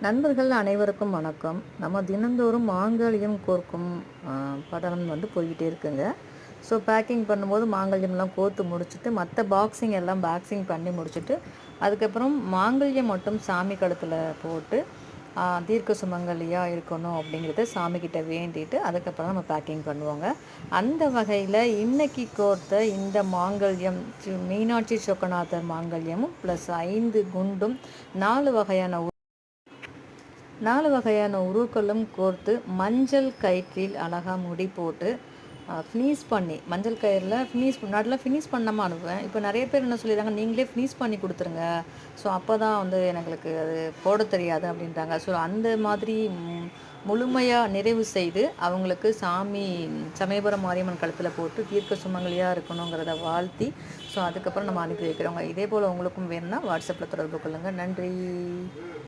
நண்பர்கள் அனைவருக்கும் வணக்கம். நம்ம தினந்தோறும் மாங்கல்யம் கோர்க்கும் படலம் போய்கிட்டே இருக்குங்க. ஸோ பேக்கிங் பண்ணும்போது மாங்கல்யம்லாம் கோர்த்து முடிச்சுட்டு மற்ற பாக்ஸிங் எல்லாம் பண்ணி முடிச்சுட்டு அதுக்கப்புறம் மாங்கல்யம் மட்டும் சாமி கழுத்தில் போட்டு தீர்க்க சுமங்கலியாக இருக்கணும் அப்படிங்கிறத சாமிக்கிட்ட வேண்டிட்டு அதுக்கப்புறம் நம்ம பேக்கிங் பண்ணுவோங்க. அந்த வகையில் இன்னைக்கு கோர்த்த இந்த மாங்கல்யம் மீனாட்சி சொக்கநாதர் மாங்கல்யமும் ப்ளஸ் 5 குண்டும் 4 வகையான உருக்களும் கோர்த்து மஞ்சள் கயிற்றில் அழகாக முடி போட்டு ஃபினிஷ் பண்ணி மஞ்சள் கயிறில் முன்னாடிலாம் ஃபினிஷ் பண்ணாமல் அனுப்புவேன். இப்போ நிறைய பேர் என்ன சொல்லிடுறாங்க, நீங்களே ஃபினிஷ் பண்ணி கொடுத்துருங்க, ஸோ அப்போ தான் எங்களுக்கு அது போட தெரியாது அப்படின்றாங்க. ஸோ அந்த மாதிரி முழுமையாக நிறைவு செய்து அவங்களுக்கு சாமி சமயபுரம் மாரியம்மன் கழுத்தில் போட்டு தீர்க்க சுமங்கலியாக இருக்கணுங்கிறத வாழ்த்தி ஸோ அதுக்கப்புறம் நம்ம அனுப்பி வைக்கிறோங்க. இதே போல் உங்களுக்கும் வேணும்னா வாட்ஸ்அப்பில் தொடர்பு கொள்ளுங்கள். நன்றி.